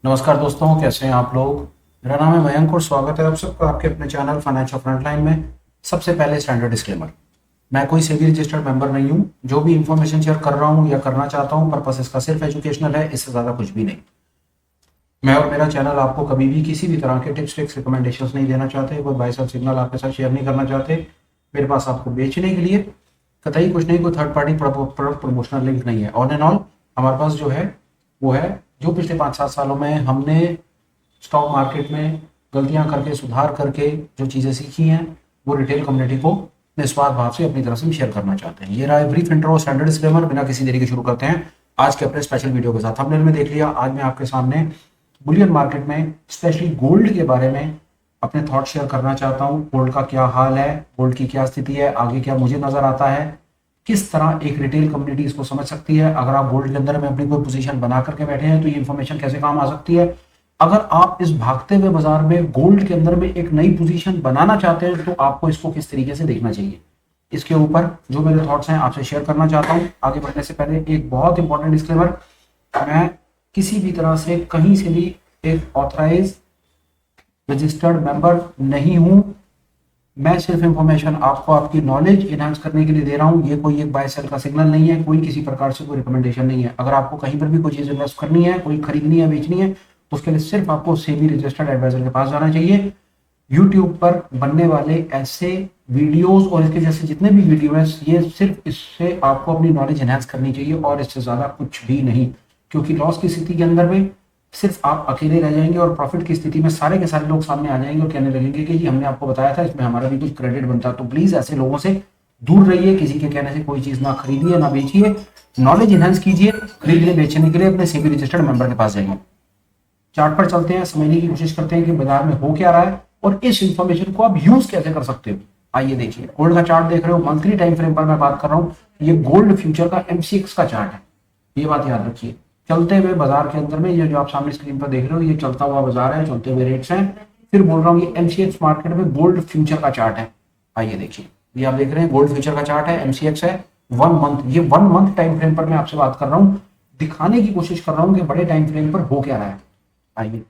नमस्कार दोस्तों, कैसे हैं आप लोग। मेरा नाम है मयंक और स्वागत है आप सबका आपके अपने चैनल फाइनेंशियल फ्रंटलाइन में। सबसे पहले स्टैंडर्ड डिस्क्लेमर, मैं कोई सेबी रजिस्टर्ड मेंबर नहीं हूं। जो भी इंफॉर्मेशन शेयर कर रहा हूं या करना चाहता हूं, पर्पस इसका सिर्फ एजुकेशनल है, इससे ज़्यादा कुछ भी नहीं। मैं और मेरा चैनल आपको कभी भी किसी भी तरह के टिप्स ट्रिक्स रिकमेंडेशंस नहीं देना चाहते, कोई बाय सेल सिग्नल आपके साथ शेयर नहीं करना चाहते। मेरे पास आपको बेचने के लिए कतई कुछ नहीं, कोई third party product promotional link नहीं है। ऑन एंड ऑल हमारे पास जो है वो है जो पिछले 5-7 सालों में हमने स्टॉक मार्केट में गलतियां करके सुधार करके जो चीज़ें सीखी हैं, वो रिटेल कम्युनिटी को निस्वार्थ भाव से अपनी तरफ से शेयर करना चाहते हैं। ये रहा ब्रीफ इंट्रो स्टैंडर्ड डिस्क्लेमर। बिना किसी देरी के शुरू करते हैं आज के अपने स्पेशल वीडियो के साथ। हमने देख लिया, आज मैं आपके सामने बुलियन मार्केट में स्पेशली गोल्ड के बारे में अपने थॉट शेयर करना चाहता हूँ। गोल्ड का क्या हाल है, गोल्ड की क्या स्थिति है, आगे क्या मुझे नजर आता है, किस तरह एक रिटेल कम्युनिटी इसको समझ सकती है। अगर आप गोल्ड के अंदर में अपनी कोई पोजीशन बना करके बैठे हैं तो ये इंफॉर्मेशन कैसे काम आ सकती है। अगर आप इस भागते हुए बाजार में गोल्ड के अंदर में एक नई पोजीशन बनाना चाहते हैं तो आपको इसको किस तरीके से देखना चाहिए, इसके ऊपर जो मेरे थॉट्स हैं आपसे शेयर करना चाहता हूं। आगे बढ़ने से पहले एक बहुत इंपॉर्टेंट डिस्क्लेमर, मैं किसी भी तरह से कहीं से भी एक ऑथराइज रजिस्टर्ड मेंबर नहीं हूं। मैं सिर्फ इंफॉर्मेशन आपको आपकी नॉलेज इनहांस करने के लिए दे रहा हूं। ये कोई एक बाय सेल का सिग्नल नहीं है, कोई किसी प्रकार से कोई रिकमेंडेशन नहीं है। अगर आपको कहीं पर भी कोई चीज इन्वेस्ट करनी है, कोई खरीदनी है, बेचनी है, तो उसके लिए सिर्फ आपको सेबी रजिस्टर्ड एडवाइजर के पास जाना चाहिए। यूट्यूब पर बनने वाले ऐसे वीडियोस और इसके जैसे जितने भी वीडियो हैं, ये सिर्फ इससे आपको अपनी नॉलेज एनहांस करनी चाहिए और इससे ज्यादा कुछ भी नहीं। क्योंकि लॉस की स्थिति के अंदर में सिर्फ आप अकेले रह जाएंगे और प्रॉफिट की स्थिति में सारे के सारे लोग सामने आ जाएंगे और कहने लगेंगे कि जी हमने आपको बताया था, इसमें हमारा भी कुछ क्रेडिट बनता। तो प्लीज ऐसे लोगों से दूर रहिए। किसी के कहने से कोई चीज ना खरीदिए ना बेचिए। नॉलेज एनहांस कीजिए। खरीदने बेचने के लिए अपने सेबी रजिस्टर्ड मेंबर के पास जाइए। चार्ट पर चलते हैं, समझने की कोशिश करते हैं कि बाजार में हो क्या रहा है और इस इंफॉर्मेशन को आप यूज कैसे कर सकते हो। आइए देखिए, गोल्ड का चार्ट देख रहे हो, मंथली टाइम फ्रेम पर मैं बात कर रहा हूं। ये गोल्ड फ्यूचर का एमसीएक्स का चार्ट है, ये बात याद रखिए। चलते हुए बाजार के अंदर में ये जो आप सामने स्क्रीन पर देख रहे हो, ये चलता हुआ बाजार है, चलते हुए रेट्स हैं। फिर बोल रहा हूँ ये एमसीएक्स मार्केट में गोल्ड फ्यूचर का चार्ट है। आइए देखिए, ये आप देख रहे हैं गोल्ड फ्यूचर का चार्ट है, एमसीएक्स है, 1 मंथ। ये 1 मंथ टाइम फ्रेम पर मैं आपसे बात कर रहा हूँ, दिखाने की कोशिश कर रहा हूँ कि बड़े टाइम फ्रेम पर हो क्या रहा है। आइए,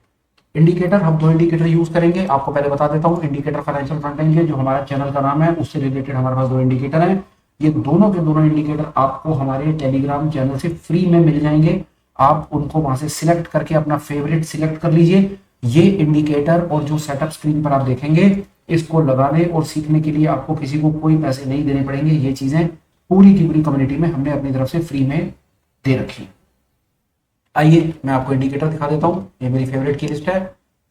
इंडिकेटर, हम 2 इंडिकेटर यूज करेंगे। आपको पहले बता देता हूँ, इंडिकेटर फाइनेंशियल फ्रंटलाइन है जो हमारा चैनल का नाम है, उससे रिलेटेड हमारे पास 2 इंडिकेटर हैं। ये दोनों के दोनों इंडिकेटर आपको हमारे टेलीग्राम चैनल से फ्री में मिल जाएंगे। आप उनको वहां से सिलेक्ट करके अपना फेवरेट सिलेक्ट कर लीजिए। ये इंडिकेटर और जो सेटअप स्क्रीन पर आप देखेंगे, इसको लगाने और सीखने के लिए आपको किसी को कोई पैसे नहीं देने पड़ेंगे। ये चीजें पूरी की पूरी कम्युनिटी में हमने अपनी तरफ से फ्री में दे रखी है। आइए मैं आपको इंडिकेटर दिखा देता हूँ। ये मेरी फेवरेट की लिस्ट है।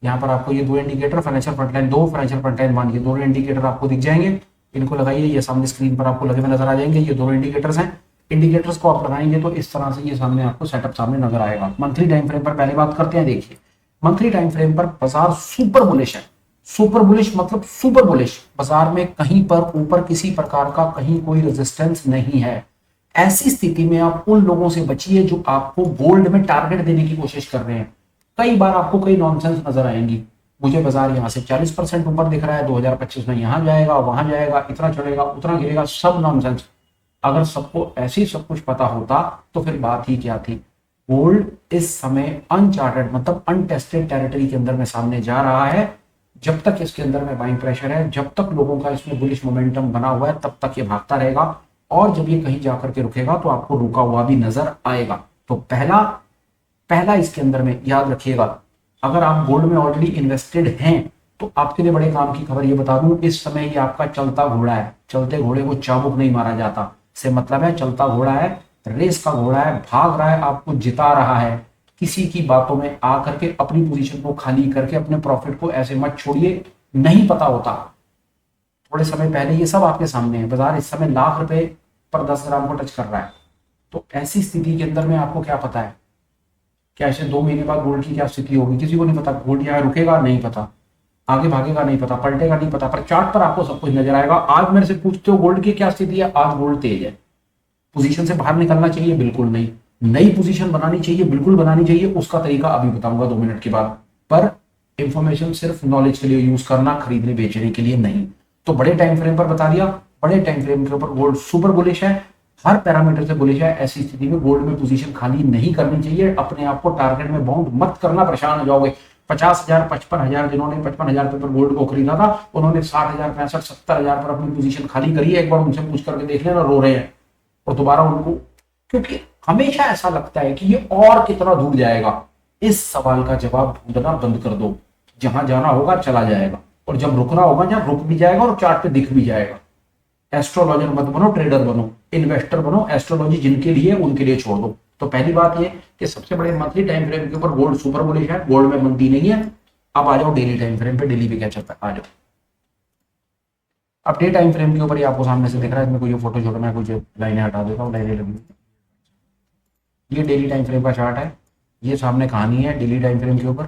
यहाँ पर आपको ये 2 indicator, financial frontline 2, financial frontline 1, ये दोनों इंडिकेटर आपको दिख जाएंगे। इनको लगाइए, ये सामने स्क्रीन पर आपको लगे हुए नजर आ जाएंगे। ये दोनों इंडिकेटर्स हैं। इंडिकेटर्स को आप लगाएंगे तो इस तरह से ये सामने आपको सेटअप सामने नजर आएगा। मंथली टाइम फ्रेम पर पहले बात करते हैं। देखिए, मंथली टाइम फ्रेम पर बाजार सुपर बुलिश है। सुपर बुलिश मतलब सुपर बुलिश। बाजार में कहीं पर ऊपर किसी प्रकार का कहीं कोई रेजिस्टेंस नहीं है। ऐसी स्थिति में आप उन लोगों से बचिए जो आपको गोल्ड में टारगेट देने की कोशिश कर रहे हैं। कई बार आपको कई नॉनसेंस नजर आएंगी। मुझे बाजार यहाँ से 40% ऊपर दिख रहा है, 2025 में यहाँ जाएगा, वहां जाएगा, इतना चढ़ेगा, उतना गिरेगा, सब नॉनसेंस। अगर सबको ऐसे सब कुछ पता होता तो फिर बात ही क्या थी। गोल्ड इस समय अनचार्टेड मतलब अनटेस्टेड टेरिटरी के अंदर में सामने जा रहा है। जब तक इसके अंदर में बाइंग प्रेशर है, जब तक लोगों का इसमें बुलिश मोमेंटम बना हुआ है, तब तक ये भागता रहेगा। और जब ये कहीं जाकर के रुकेगा तो आपको रुका हुआ भी नजर आएगा। तो पहला पहला इसके अंदर में याद रखिएगा, अगर आप गोल्ड में ऑलरेडी इन्वेस्टेड हैं तो आपके लिए बड़े काम की खबर ये बता दूं, इस समय ये आपका चलता घोड़ा है। चलते घोड़े को चाबुक नहीं मारा जाता, से मतलब है चलता घोड़ा है, रेस का घोड़ा है, भाग रहा है, आपको जिता रहा है। किसी की बातों में आकर के अपनी पोजीशन को खाली करके अपने प्रॉफिट को ऐसे मत छोड़िए। नहीं पता होता, थोड़े समय पहले ये सब आपके सामने है। बाजार इस समय लाख रुपए पर 10 ग्राम को टच कर रहा है। तो ऐसी स्थिति के अंदर में आपको क्या पता है, क्या ऐसे 2 महीने बाद गोल्ड की क्या स्थिति होगी, किसी को नहीं पता। गोल्ड यहाँ रुकेगा नहीं पता, आगे भागेगा नहीं पता, पलटेगा नहीं पता, पर चार्ट पर आपको सब कुछ नजर आएगा। आज मेरे से पूछते हो गोल्ड की क्या स्थिति है, आज गोल्ड तेज है। पोजीशन से बाहर निकलना चाहिए, बिल्कुल नहीं। नई पोजीशन बनानी चाहिए, बिल्कुल बनानी चाहिए। उसका तरीका अभी बताऊंगा 2 मिनट के बाद। पर इंफॉर्मेशन सिर्फ नॉलेज के लिए यूज करना, खरीदने बेचने के लिए नहीं। तो बड़े टाइम फ्रेम पर बता दिया, बड़े टाइम फ्रेम के ऊपर गोल्ड सुपर बुलिश है। हर पैरामीटर से बुलिश है। ऐसी स्थिति में गोल्ड में पोजीशन खाली नहीं करनी चाहिए। अपने आप को टारगेट में बाउंड मत करना, परेशान हो जाओगे। 50,000 55,000 जिन्होंने 55,000 पे पर गोल्ड को खरीदा था, उन्होंने 60,000 65 70,000 पर अपनी पोजीशन खाली करी है। एक बार उनसे पूछ करके देख लेना, रो रहे हैं। और दोबारा उनको, क्योंकि हमेशा ऐसा लगता है कि ये और कितना दूर जाएगा। इस सवाल का जवाब ढूंढना बंद कर दो। जहां जाना होगा चला जाएगा, और जब रुकना होगा जहां रुक भी जाएगा और चार्ट पे दिख भी जाएगा। एस्ट्रोलॉजर मत बनो, ट्रेडर बनो, इन्वेस्टर बनो। एस्ट्रोलॉजी जिनके लिए उनके लिए छोड़ दो। तो पहली बात ये कि सबसे बड़े मंथली टाइम फ्रेम के ऊपर गोल्ड सुपर बुलिश है, गोल्ड में मंदी नहीं है। अब आ जाओ डेली टाइम फ्रेम पे, डेली पे क्या चलता है, आ जाओ। अब डे टाइम फ्रेम के ऊपर ये आपको सामने से दिख रहा है। इसमें कोई फोटो छोटो, मैं कुछ लाइनें हटा देता हूँ, लाइनें लगी। ये डेली टाइम फ्रेम का चार्ट है। ये सामने कहानी है डेली टाइम फ्रेम के ऊपर।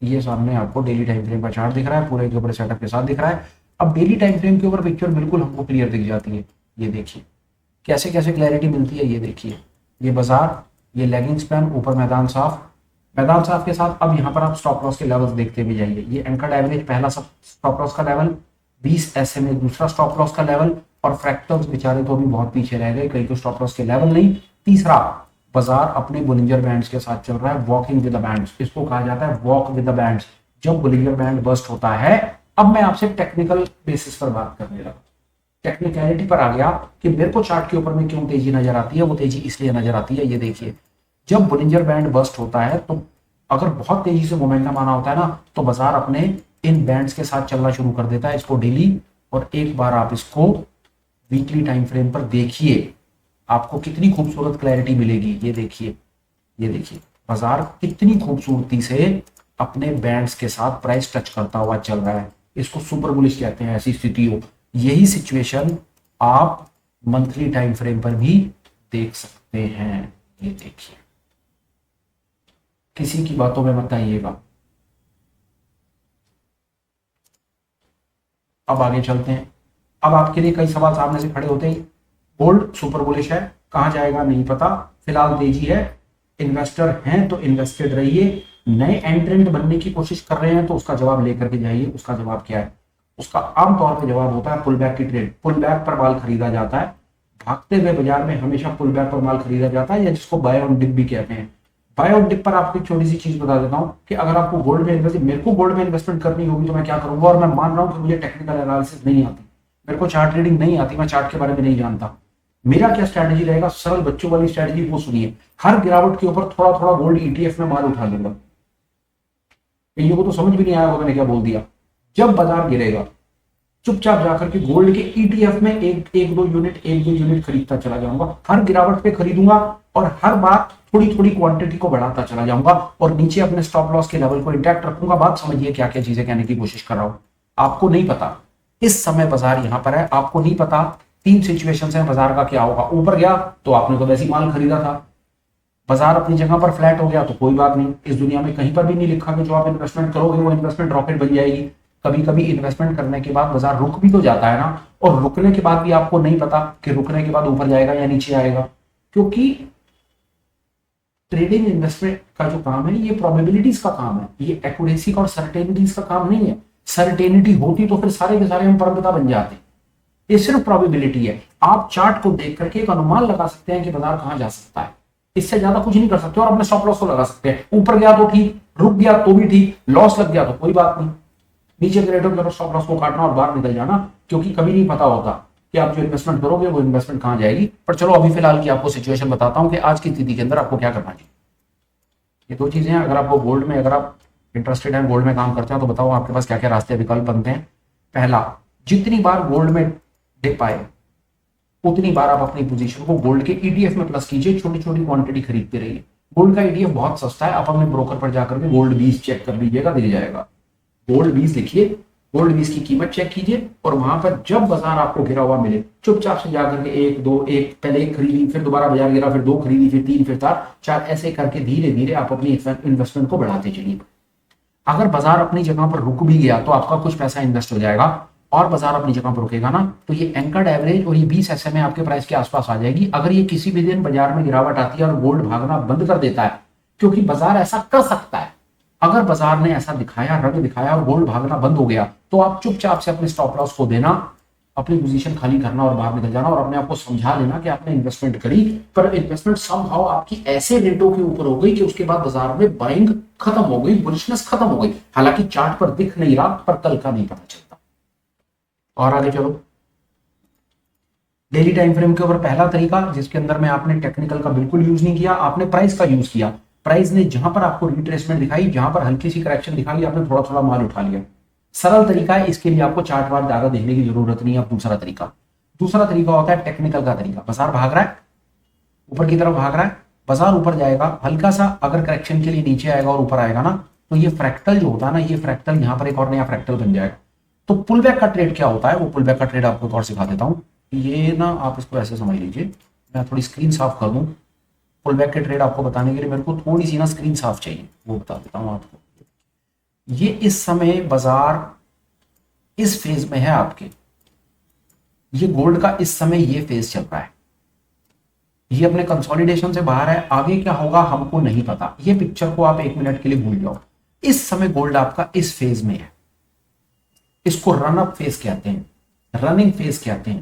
ये सामने आपको डेली टाइम फ्रेम का चार्ट दिख रहा है, पूरे के ऊपर सेटअप के साथ दिख रहा है। अब डेली टाइम फ्रेम के ऊपर पिक्चर बिल्कुल हमको क्लियर दिख जाती है। ये देखिए कैसे कैसे क्लैरिटी मिलती है। ये देखिए, ये बाजार, ये लैगिंग स्पैन, ऊपर मैदान साफ, मैदान साफ के साथ। अब यहाँ पर आप स्टॉप लॉस के लेवल्स देखते भी जाइए। ये एंकर्ड एवरेज पहला सब स्टॉप लॉस का लेवल, 20 SMA दूसरा स्टॉप लॉस का लेवल, और फ्रैक्टल्स बेचारे तो अभी बहुत पीछे रह गए, कहीं तो स्टॉप लॉस के लेवल नहीं। तीसरा, बाजार अपने बोलिंजर बैंड्स के साथ चल रहा है, वॉकिंग विद द बैंड्स, इसको कहा जाता है वॉक विद द बैंड्स। जब बोलिंजर बैंड बस्ट होता है, अब मैं आपसे टेक्निकल बेसिस पर बात करने लगा, टेक्निकलिटी पर आ गया कि मेरे को चार्ट के ऊपर में क्यों तेजी नजर आती है। वो तेजी इसलिए नजर आती है, ये देखिए, जब बोलिंजर बैंड बस्ट होता है तो अगर बहुत तेजी से मोमेंटम आना होता है ना, तो बाजार अपने इन बैंड्स के साथ चलना शुरू कर देता है, इसको डेली। और एक बार आप इसको वीकली टाइम फ्रेम पर देखिए, आपको कितनी खूबसूरत क्लैरिटी मिलेगी। ये देखिए, ये देखिए बाजार कितनी खूबसूरती से अपने बैंड्स के साथ प्राइस टच करता हुआ चल रहा है। इसको सुपर बुलिश कहते हैं ऐसी स्थिति हो। यही सिचुएशन आप मंथली टाइम फ्रेम पर भी देख सकते हैं। ये देखिए, किसी की बातों में मत आइएगा। अब आगे चलते हैं। अब आपके लिए कई सवाल सामने से खड़े होते हैं। गोल्ड सुपर बुलिश है, कहां जाएगा नहीं पता, फिलहाल तेजी है, इन्वेस्टर हैं तो इन्वेस्टेड रहिए। नए एंट्रेंट बनने की कोशिश कर रहे हैं तो उसका जवाब लेकर के जाइए। उसका जवाब क्या है? उसका आमतौर पर जवाब होता है पुल बैक की ट्रेड। पुल बैक पर माल खरीदा जाता है, भागते हुए बाजार में हमेशा पुल बैक पर माल खरीदा जाता है, या जिसको बाय ऑन डिप भी कहते हैं। बाय ऑन डिप पर आपको एक छोटी सी चीज बता देता हूं कि अगर आपको गोल्ड में मेरे को गोल्ड में इन्वेस्टमेंट करनी होगी तो मैं क्या करूंगा। और मैं मान रहा हूं कि मुझे टेक्निकल एनालिसिस नहीं आती, मेरे को चार्ट रीडिंग नहीं आती, मैं चार्ट के बारे में नहीं जानता। मेरा क्या स्ट्रैटेजी रहेगा? सरल बच्चों वाली स्ट्रैटेजी, वो सुनिए। हर गिरावट के ऊपर थोड़ा थोड़ा गोल्ड ETF में माल उठा लूंगा। कईयों को तो समझ भी नहीं आया होगा मैंने क्या बोल दिया। जब बाजार गिरेगा, चुपचाप जाकर के गोल्ड के ETF में एक दो यूनिट खरीदता चला जाऊंगा। हर गिरावट पे खरीदूंगा और हर बार थोड़ी थोड़ी क्वांटिटी को बढ़ाता चला जाऊंगा, और नीचे अपने स्टॉप लॉस के लेवल को इंटैक्ट रखूंगा। बात समझिए क्या क्या चीजें कहने की कोशिश कर रहा हूं। आपको नहीं पता इस समय बाजार यहां पर है, आपको नहीं पता तीन सिचुएशन है बाजार का क्या होगा। ऊपर गया तो आपने तो वैसे माल खरीदा था, बाजार अपनी जगह पर फ्लैट हो गया तो कोई बात नहीं। इस दुनिया में कहीं पर भी नहीं लिखा कि जो आप इन्वेस्टमेंट करोगे वो इन्वेस्टमेंट रॉकेट बन जाएगी। कभी कभी इन्वेस्टमेंट करने के बाद बाजार रुक भी तो जाता है ना, और रुकने के बाद भी आपको नहीं पता कि रुकने के बाद ऊपर जाएगा या नीचे आएगा। क्योंकि ट्रेडिंग इन्वेस्टमेंट का जो काम है ये प्रोबेबिलिटीज का काम है, ये एक्यूरेसी का और सर्टेनिटीज का काम नहीं है। सर्टेनिटी होती तो फिर सारे के सारे हम परमपिता बन जाते। ये सिर्फ प्रोबेबिलिटी है। आप चार्ट को देख करके एक अनुमान लगा सकते हैं कि बाजार कहां जा सकता है, इससे ज्यादा कुछ नहीं कर सकते। और अपने स्टॉप लॉस को लगा सकते हैं। ऊपर गया तो ठीक, रुक गया तो भी ठीक, लॉस लग गया तो कोई बात नहीं। नीचे ग्रेडर करो, स्टॉप लॉस को काटना और बाहर निकल जाना, क्योंकि कभी नहीं पता होता कि आप जो इन्वेस्टमेंट करोगे वो इन्वेस्टमेंट कहां जाएगी। पर चलो अभी फिलहाल की आपको सिचुएशन बताता हूं कि आज की स्थिति के अंदर आपको क्या करना चाहिए। ये दो चीजें हैं। अगर आपको गोल्ड में, अगर आप इंटरेस्टेड हैं, गोल्ड में काम करते हैं, तो बताओ आपके पास क्या क्या रास्ते विकल्प बनते हैं। पहला, जितनी बार गोल्ड में डिप आए उतनी बार आप अपनी पोजीशन को गोल्ड के ETF में प्लस कीजिए, छोटी छोटी क्वांटिटी खरीदते रहिए। गोल्ड का ETF बहुत सस्ता है, आप अपने ब्रोकर पर जाकर के गोल्ड 20 चेक कर लीजिएगा, मिल जाएगा। गोल्ड 20 लिखिए, गोल्ड 20 की कीमत चेक कीजिए, और वहां पर जब बाजार आपको गिरा हुआ मिले चुपचाप से जाकर के एक पहले एक खरीदी, फिर दोबारा बाजार गिरा, फिर 2 खरीदी, फिर 3, फिर 4, ऐसे करके धीरे धीरे आप अपनी इन्वेस्टमेंट को बढ़ाते चलिए। अगर बाजार अपनी जगह पर रुक भी गया तो आपका कुछ पैसा इन्वेस्ट हो जाएगा, और बाजार अपनी जगह पर रुकेगा ना तो ये एंकर्ड एवरेज और ये 20 SMA आपके प्राइस के आसपास आ जाएगी। अगर ये किसी भी दिन बाजार में गिरावट आती है और गोल्ड भागना बंद कर देता है, क्योंकि बाजार ऐसा कर सकता है, अगर बाजार ने ऐसा दिखाया, रंग दिखाया और गोल्ड भागना बंद हो गया, तो आप चुपचाप से अपने स्टॉप लॉस को देना, अपनी पोजीशन खाली करना और बाहर निकल जाना और अपने आप को समझा लेना कि आपने इन्वेस्टमेंट करी, पर इन्वेस्टमेंट समहाउ आपकी ऐसे रेटों के ऊपर हो गई कि उसके बाद बाजार में बाइंग खत्म हो गई, बुलिशनेस खत्म हो गई। हालांकि चार्ट पर दिख नहीं रहा, पर कल का नहीं पता चलता। और आगे चलो, डेली टाइम फ्रेम के ऊपर पहला तरीका जिसके अंदर में आपने टेक्निकल का बिल्कुल यूज नहीं किया, आपने प्राइस का यूज किया। प्राइस ने जहां पर आपको रिट्रेसमेंट दिखाई, जहां पर हल्की सी करेक्शन दिखाई, आपने थोड़ा थोड़ा माल उठा लिया। सरल तरीका है, इसके लिए आपको चार्ट वार्ट ज्यादा देखने की जरूरत नहीं है। अब दूसरा तरीका होता है टेक्निकल का तरीका। बाजार भाग रहा है, ऊपर की तरफ भाग रहा है, बाजार ऊपर जाएगा, हल्का सा अगर करेक्शन के लिए नीचे आएगा और ऊपर आएगा ना, तो ये फ्रैक्टल जो होता है ना, ये फ्रैक्टल यहां पर एक और नया फ्रैक्टल बन जाएगा। तो पुल बैक का ट्रेड क्या होता है, वो पुल बैक का ट्रेड आपको एक और सिखा देता हूं। ये ना आप इसको ऐसे समझ लीजिए, मैं थोड़ी स्क्रीन साफ कर दूं। पुल बैक के ट्रेड आपको बताने के लिए मेरे को थोड़ी सी ना स्क्रीन साफ चाहिए, वो बता देता हूं आपको। ये इस समय बाजार इस फेज में है आपके, ये गोल्ड का इस समय ये फेज चल रहा है, ये अपने कंसोलिडेशन से बाहर है। आगे क्या होगा हमको नहीं पता, ये पिक्चर को आप 1 मिनट के लिए भूल जाओ। इस समय गोल्ड आपका इस फेज में है, इसको रन अप फेज कहते हैं, रनिंग फेज कहते हैं,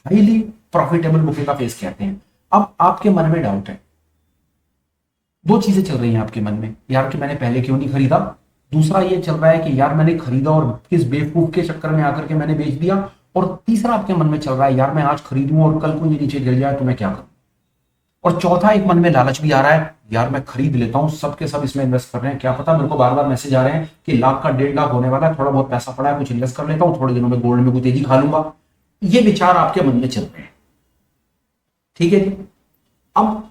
हाईली प्रॉफिटेबल बुकिंग का फेज कहते हैं। अब आपके मन में डाउट है, दो चीजें चल रही हैं आपके मन में, यार कि मैंने पहले क्यों नहीं खरीदा। दूसरा ये चल रहा है कि यार मैंने खरीदा और किस बेवकूफ के चक्कर में आकर के मैंने बेच दिया। और तीसरा आपके मन में चल रहा है, यार मैं आज खरीदूं और कल को ये नीचे गिर जाए तो मैं क्या करूं। और चौथा एक मन में लालच भी आ रहा है, यार मैं खरीद लेता हूं, सबके सब इसमें इन्वेस्ट कर रहे हैं, क्या पता मेरे को बार बार मैसेज आ रहे हैं कि लाख का 1.5 लाख होने वाला है, थोड़ा बहुत पैसा पड़ा है, कुछ इन्वेस्ट कर लेता हूं, थोड़े दिनों में गोल्ड में कुछ तेजी खा लूंगा। ये विचार आपके मन में चल रहे हैं, ठीक है जी। अब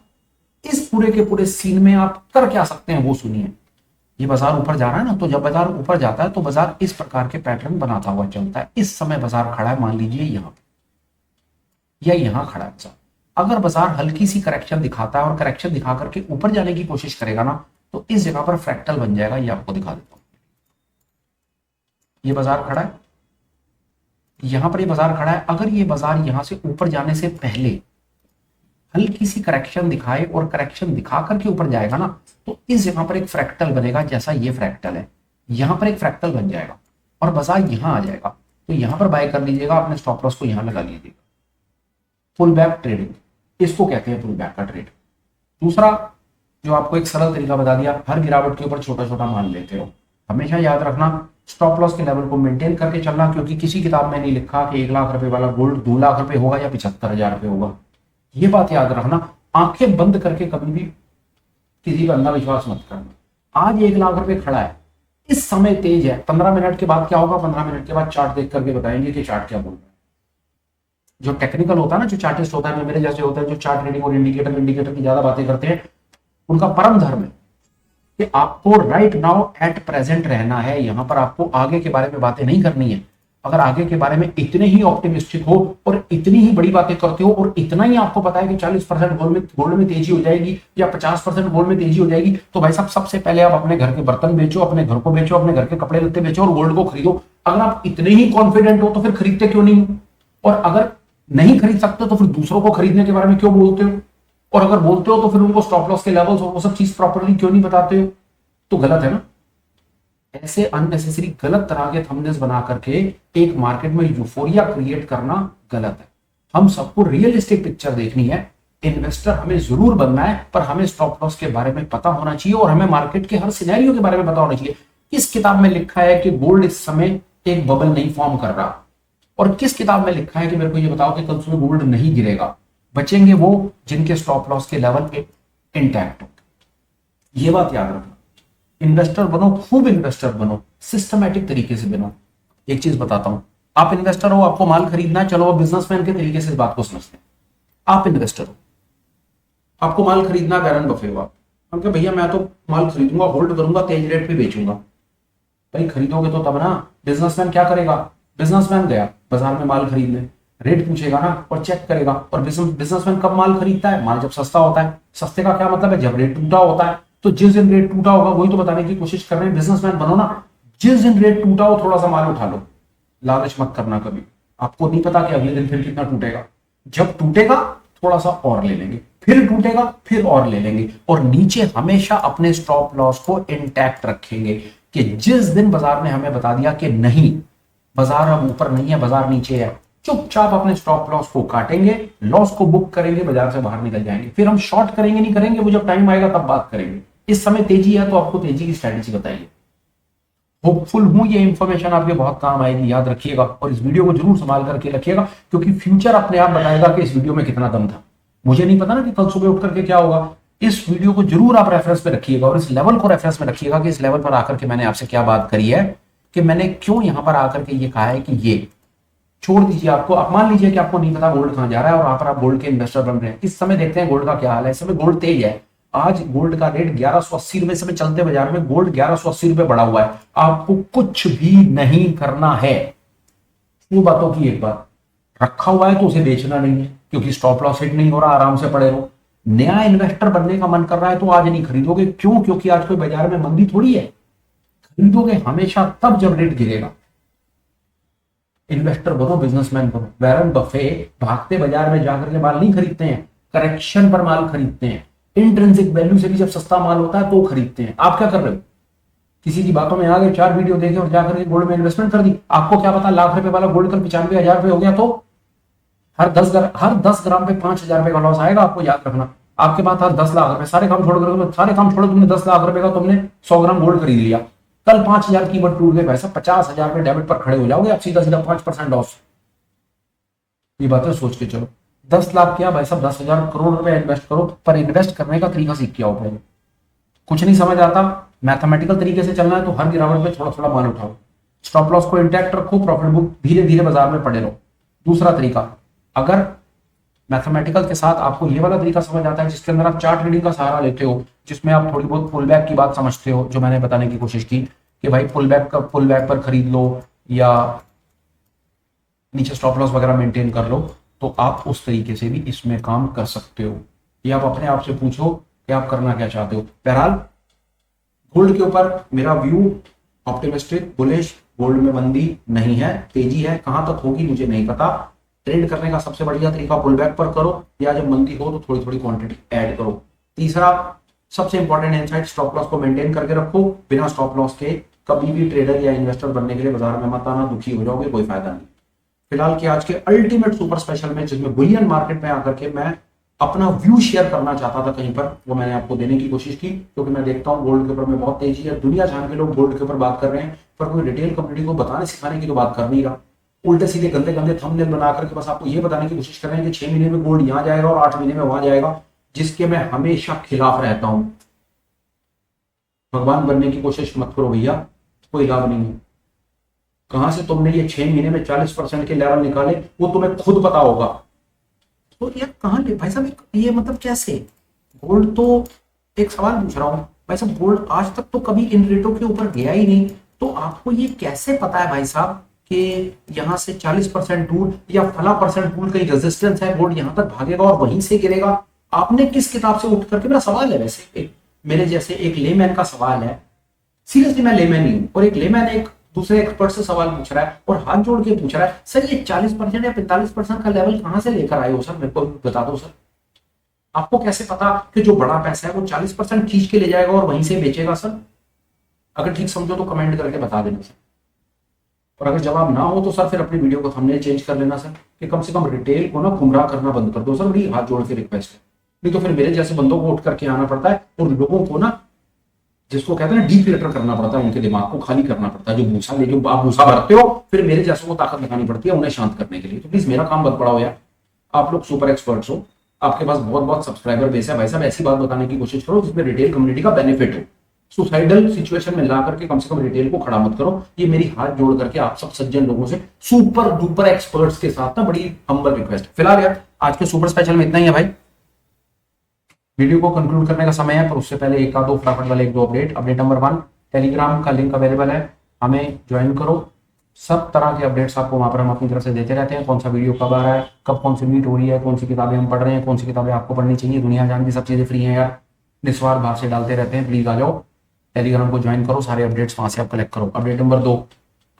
इस पूरे के पूरे सीन में आप कर क्या सकते हैं वो सुनिए। ये बाजार ऊपर जा रहा है ना, तो जब बाजार ऊपर जाता है तो बाजार इस प्रकार के पैटर्न बनाता हुआ चलता है। इस समय बाजार खड़ा है, मान लीजिए यहां या यहां खड़ा है बाजार। अगर बाजार हल्की सी करेक्शन दिखाता है और करेक्शन दिखा करके ऊपर जाने की कोशिश करेगा ना, तो इस जगह पर फ्रैक्टल बन जाएगा। ये आपको दिखा देता हूं, ये बाजार खड़ा है, यहां पर ये बाजार खड़ा है। अगर ये बाजार यहां से ऊपर जाने से पहले हल्की सी करेक्शन दिखाए और करेक्शन दिखा करके ऊपर जाएगा ना, तो इस जगह पर एक फ्रैक्टल बनेगा, जैसा ये फ्रैक्टल है, यहां पर एक फ्रैक्टल बन जाएगा और बाजार यहां आ जाएगा। तो यहां पर बाय कर लीजिएगा, अपने स्टॉप लॉस को यहां लगा लीजिएगा। पुल बैक ट्रेडिंग, इसको कहते हैं पुल बैक का ट्रेड। दूसरा जो आपको एक सरल तरीका बता दिया, हर गिरावट के ऊपर छोटा छोटा मान लेते हो। हमेशा याद रखना स्टॉप लॉस के लेवल को मेंटेन करके चलना, क्योंकि किसी किताब में नहीं लिखा कि 1 लाख रुपए वाला गोल्ड 2 लाख रुपए होगा या 75,000 रुपए होगा। ये बात याद रखना, आंखें बंद करके कभी भी किसी पर अंधविश्वास मत करना। आज 1 लाख रुपए खड़ा है, इस समय तेज है, 15 मिनट के बाद क्या होगा, 15 मिनट के बाद चार्ट देख करके बताएंगे कि चार्ट क्या बोल रहा है। जो टेक्निकल होता है ना, जो चार्टिस्ट होता है, मेरे जैसे होता है, जो चार्ट रीडिंग और इंडिकेटर की ज्यादा बातें करते हैं, उनका परम धर्म है कि आपको राइट नाउ एट प्रेजेंट रहना है। यहां पर आपको आगे के बारे में बातें नहीं करनी है। अगर आगे के बारे में इतने ही ऑप्टिमिस्टिक हो और इतनी ही बड़ी बातें करते हो और इतना ही आपको पता है कि 40% गोल्ड में तेजी हो जाएगी या 50% गोल्ड में तेजी हो जाएगी, तो भाई साहब सबसे पहले आप अपने घर के बर्तन बेचो, अपने घर को बेचो, अपने घर के कपड़े लत्ते बेचो और गोल्ड को खरीदो। अगर आप इतने ही कॉन्फिडेंट हो तो फिर खरीदते क्यों नहीं? और अगर नहीं खरीद सकते तो फिर दूसरों को खरीदने के बारे में क्यों बोलते हो? और अगर बोलते हो तो फिर उनको स्टॉप लॉस के लेवल्स और वो सब चीज प्रॉपर्ली क्यों नहीं बताते हो? तो गलत है ना। ऐसे अननेसेसरी गलत तरह के थंबनेल्स बना करके एक मार्केट में यूफोरिया क्रिएट करना गलत है। हम सबको रियलिस्टिक पिक्चर देखनी है। इन्वेस्टर हमें जरूर बनना है, पर हमें स्टॉप लॉस के बारे में पता होना चाहिए और हमें मार्केट के हर सिनेरियो के बारे में पता होना चाहिए। इस किताब में लिखा है कि गोल्ड इस समय एक बबल नहीं फॉर्म कर रहा, और किस किताब में लिखा है कि मेरे को ये बताओ कि कल सुबह गोल्ड नहीं गिरेगा। बचेंगे वो जिनके स्टॉप लॉस के लेवल इंटैक्ट हो। ये बात याद रखना। इन्वेस्टर बनो, खूब इन्वेस्टर बनो, सिस्टमैटिक तरीके से बनो। एक चीज बताता हूं, आप इन्वेस्टर हो, आपको माल खरीदना है, चलो वो बिजनेसमैन के तरीके से इस बात को समझते हैं। आप इन्वेस्टर हो, आपको माल खरीदना, वॉरेन बफेट हो, हम कहे भैया मैं तो माल खरीदूंगा, होल्ड करूंगा, तेज रेट पे बेचूंगा। भाई खरीदोगे तो तब ना। बिजनेसमैन क्या करेगा? बिजनेसमैन गया बाजार में माल खरीदने, रेट पूछेगा ना और चेक करेगा। और बिजनेसमैन कब माल खरीदता है? माल जब सस्ता होता है। सस्ते का क्या मतलब है? जब रेट टूटा होता है। तो जिस दिन रेट टूटा होगा वही तो बताने की कोशिश कर रहे हैं। बिजनेसमैन बनो ना, जिस दिन रेट टूटा हो थोड़ा सा माल उठा लो। लालच मत करना कभी, आपको नहीं पता कि अगले दिन फिर कितना टूटेगा। जब टूटेगा थोड़ा सा और ले लेंगे, फिर टूटेगा फिर और ले लेंगे, और नीचे हमेशा अपने स्टॉप लॉस को इंटैक्ट रखेंगे कि जिस दिन बाजार ने हमें बता दिया कि नहीं बाजार अब ऊपर नहीं है, बाजार नीचे है, चुपचाप अपने स्टॉप लॉस को काटेंगे, लॉस को बुक करेंगे, बाजार से बाहर निकल जाएंगे। फिर हम शॉर्ट करेंगे नहीं करेंगे, वो जब टाइम आएगा तब बात करेंगे। इस समय तेजी है तो आपको तेजी की स्ट्रेटेजी बताइए। होपफुल हूं ये इंफॉर्मेशन आपके बहुत काम आएगी, याद रखिएगा। और इस वीडियो को जरूर संभाल करके रखिएगा, क्योंकि फ्यूचर अपने आप बताएगा कि इस वीडियो में कितना दम था। मुझे नहीं पता ना कि कल सुबह उठ करके क्या होगा। इस वीडियो को जरूर आप रेफरेंस में रखिएगा और इस लेवल को रेफरेंस में रखिएगा कि इस लेवल पर आकर के मैंने आपसे क्या बात करी है, कि मैंने क्यों यहां पर आकर के ये कहा है कि ये छोड़ दीजिए। आपको आप मान लीजिए कि आपको नहीं पता गोल्ड कहां जा रहा है और वहां पर आप गोल्ड के इन्वेस्टर बन रहे हैं। इस समय देखते हैं गोल्ड का क्या हाल है। इस समय गोल्ड तेज है, आज गोल्ड का रेट 1180 रुपए समय चलते बाजार में गोल्ड 1180 रुपए बढ़ा हुआ है। आपको कुछ भी नहीं करना है। वो बातों की एक बात, रखा हुआ है तो उसे बेचना नहीं है, क्योंकि स्टॉप लॉस हिट नहीं हो रहा, आराम से पड़े रहो। नया इन्वेस्टर बनने का मन कर रहा है तो आज नहीं खरीदोगे। क्यों? क्योंकि आज कोई बाजार में मंदी थोड़ी है। खरीदोगे हमेशा तब जब रेट गिरेगा। इन्वेस्टर बनो, बिजनेसमैन बनो। वॉरेन बफेट भागते बाजार में जाकर के माल नहीं खरीदते हैं, करेक्शन पर माल खरीदते हैं। इंट्रिंसिक वैल्यू से भी जब सस्ता माल होता है तो खरीदते हैं। आप क्या कर रहे हो? किसी की बातों में आ गए, 4 वीडियो देखे और जाकर के गोल्ड में इन्वेस्टमेंट कर दी। आपको क्या पता, लाख रुपए वाला गोल्ड कल 95,000 रुपए हो गया तो हर 10 ग्राम पे 5,000 रुपए का लॉस आएगा। आपको याद रखना। आपके पास हर 10 लाख रुपए, सारे काम छोड़ कर, सारे काम छोड़ो, तुमने 10 लाख रुपए का तुमने 100 ग्राम गोल्ड खरीद लिया, कल 5,000 कीमत टूट गई, पैसा 50,000 रुपए डेबिट पर खड़े हो जाओगे आप सीधा सीधा 5% लॉस। ये बातें सोच के चलो। 10 लाख क्या भाई साहब, 10,000 करोड़ रुपए इन्वेस्ट करो, पर इन्वेस्ट करने का तरीका सीख के आओ पहले। कुछ नहीं समझ आता, मैथमेटिकल तरीके से चलना है तो हर गिरावट में थोड़ा थोड़ा माल उठाओ, स्टॉप लॉस को इंटैक्ट रखो, प्रॉफिट बुक धीरे धीरे बाजार में पड़े रहो। दूसरा तरीका, अगर मैथमेटिकल के साथ आपको ये वाला तरीका समझ आता है जिसके अंदर आप चार्ट रीडिंग का सहारा लेते हो, जिसमें आप थोड़ी बहुत पुल बैक की बात समझते हो, जो मैंने बताने की कोशिश की कि भाई पुल बैक पर खरीद लो या नीचे स्टॉप लॉस वगैरह मेंटेन कर लो, तो आप उस तरीके से भी इसमें काम कर सकते हो। ये आप अपने आप से पूछो कि आप करना क्या चाहते हो। बहरहाल गोल्ड के ऊपर मेरा व्यू ऑप्टिमिस्टिक, बुलिश। गोल्ड में मंदी नहीं है, तेजी है, कहां तक होगी मुझे नहीं पता। ट्रेड करने का सबसे बढ़िया तरीका पुल बैक पर करो, या जब मंदी हो तो थोड़ी थोड़ी क्वांटिटी ऐड करो। तीसरा सबसे इंपॉर्टेंट इनसाइट, स्टॉप लॉस को मेंटेन करके रखो। बिना स्टॉप लॉस के कभी भी ट्रेडर या इन्वेस्टर बनने के लिए बाजार में मत आना, दुखी हो जाओगे, कोई फायदा नहीं। फिलहाल की आज के अल्टीमेट सुपर स्पेशल में, जिसमें बुलियन मार्केट में आकर के मैं अपना व्यू शेयर करना चाहता था कहीं पर, वो मैंने आपको देने की कोशिश की, क्योंकि मैं देखता हूँ गोल्ड के ऊपर में बहुत तेजी है। दुनिया जान के लोग गोल्ड के ऊपर बात कर रहे हैं, पर कोई रिटेल कम्युनिटी को बताने सिखाने की तो बात कर नहीं रहा। उल्टे सीधे गंदे गंदे थंबनेल बना करके बस आपको ये बताने की कोशिश कर रहे हैं कि 6 महीने में गोल्ड यहाँ जाएगा और 8 महीने में वहां जाएगा, जिसके मैं हमेशा खिलाफ रहता हूं। भगवान बनने की कोशिश मत करो भैया, कोई लाभ नहीं है। कहां से तुमने ये 6 महीने में 40% के लेवल निकाले, वो तुम्हें खुद पता होगा। तो यार कहां ले भाई साहब, ये मतलब कैसे? गोल्ड तो एक सवाल पूछ रहा हूं भाई साहब, गोल्ड आज तक तो कभी इन रेटों के ऊपर गया ही नहीं, तो आपको ये कैसे पता है भाई साहब कि यहां से 40% दूर या फला परसेंट दूर कहीं रेजिस्टेंस है, गोल्ड यहां तक भागेगा और वहीं से गिरेगा? आपने किस किताब से उठ करके, मेरा सवाल है वैसे, मेरे जैसे एक लेमैन का सवाल है, सीरियसली मैं लेमैन ही हूं, और एक लेमैन एक दूसरे एक्सपर्ट से सवाल पूछ रहा है और हाथ जोड़ के पूछ रहा है, सर ये 40% या 45% का लेवल कहां से लेकर आए हो सर, मेरे को बता दो सर। आपको कैसे पता कि जो बड़ा पैसा है वो 40% खींच के ले जाएगा और वहीं से बेचेगा सर? अगर ठीक समझो तो कमेंट करके बता देना सर, और अगर जवाब ना हो तो सर फिर अपनी वीडियो को थंबनेल चेंज कर लेना सर, कि कम से कम रिटेल को ना गुमराह करना बंद कर दो सर, बड़ी हाथ जोड़ के रिक्वेस्ट है। नहीं तो फिर मेरे जैसे बंदों को उठ करके आना पड़ता है और लोगों को ना, जिसको कहते हैं ना, डीक्लटर करना पड़ता है, उनके दिमाग को खाली करना पड़ता है। जो भूसा ले, जो आप भूसा भरते हो, फिर मेरे जैसों को ताकत लगानी पड़ती है उन्हें शांत करने के लिए। तो प्लीज मेरा काम मत पड़ाओ यार, आप लोग सुपर एक्सपर्ट्स हो, आपके पास बहुत बहुत सब्सक्राइबर बेस है भाई साहब, ऐसी बात बताने की कोशिश करो जिसमें रिटेल कम्युनिटी का बेनिफिट हो। सुसाइडल सिचुएशन में ला करके कम से कम रिटेल को खड़ा मत करो। ये मेरी हाथ जोड़ करके आप सब सज्जन लोगों से, सुपर डुपर एक्सपर्ट्स के साथ ना, बड़ी हम्बल रिक्वेस्ट। फिलहाल यार आज के सुपर स्पेशल में इतना ही है भाई, वीडियो को कंक्लूड करने का समय है, पर उससे पहले एक दो फटाफट वाले 1-2 अपडेट नंबर 1, टेलीग्राम का लिंक अवेलेबल है, हमें ज्वाइन करो। सब तरह के अपडेट्स आपको वहां पर हम अपनी तरफ से देते रहते हैं, कौन सा वीडियो कब आ रहा है, कब कौन सी मीट हो रही है, कौन सी किताबें हम पढ़ रहे हैं, कौन सी किताबें आपको पढ़नी चाहिए। दुनिया जान की सब चीजें फ्री हैं यार, निस्वार्थ भाव से डालते रहते हैं। प्लीज आ जाओ, टेलीग्राम को ज्वाइन करो, सारे अपडेट्स वहां से आप कलेक्ट करो। अपडेट नंबर 2,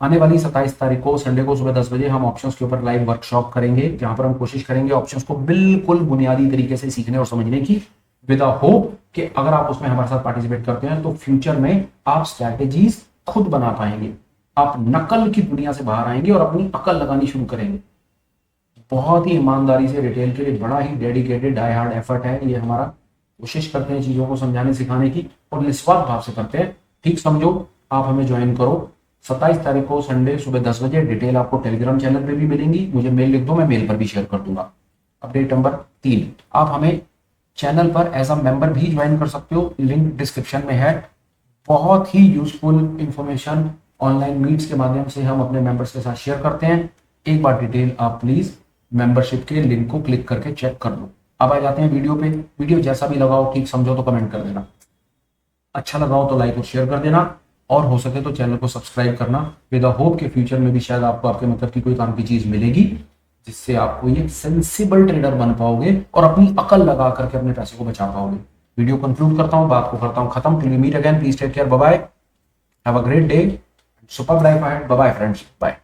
आने वाली 27 तारीख को संडे को सुबह 10 बजे हम ऑप्शंस के ऊपर लाइव वर्कशॉप करेंगे, जहां पर हम कोशिश करेंगे ऑप्शंस को बिल्कुल बुनियादी तरीके से सीखने और समझने की, विद होप कि अगर आप उसमें हमारे साथ पार्टिसिपेट करते हैं तो फ्यूचर में आप स्ट्रैटेजीज खुद बना पाएंगे, आप नकल की दुनिया से बाहर आएंगे और अपनी अकल लगानी शुरू करेंगे। बहुत ही ईमानदारी से रिटेल के लिए बड़ा ही डेडिकेटेड डाई हार्ड एफर्ट है ये हमारा। कोशिश करते हैं चीज़ों को समझाने सिखाने की और निस्वार्थ भाव से करते हैं। ठीक समझो, आप हमें ज्वाइन करो। 27 तारीख को संडे सुबह 10 बजे। डिटेल आपको टेलीग्राम चैनल पे भी मिलेंगी। मुझे मेल लिख दो, मैं मेल पर भी शेयर कर दूंगा। अपडेट नंबर 3, आप हमें चैनल पर एज अ मेंबर भी ज्वाइन कर सकते हो, लिंक डिस्क्रिप्शन में है। बहुत ही यूजफुल इंफॉर्मेशन ऑनलाइन मीट्स के माध्यम से हम अपने मेंबर्स के साथ शेयर करते हैं। एक बार डिटेल आप प्लीज मेंबरशिप के लिंक को क्लिक करके चेक कर लो। अब आ जाते हैं वीडियो पे। वीडियो जैसा भी लगाओ, ठीक समझो तो कमेंट कर देना, अच्छा लगा हो तो लाइक और शेयर कर देना, और हो सके तो चैनल को सब्सक्राइब करना, विद द होप के फ्यूचर में भी शायद आपको आपके मतलब की कोई काम की चीज मिलेगी जिससे आपको ये सेंसिबल ट्रेडर बन पाओगे और अपनी अकल लगा करके अपने पैसे को बचा पाओगे। वीडियो कंक्लूड करता हूं, बात को करता हूं खत्म। Till we meet again, please take care, bye bye, have a great day, super life ahead, bye bye friends, bye.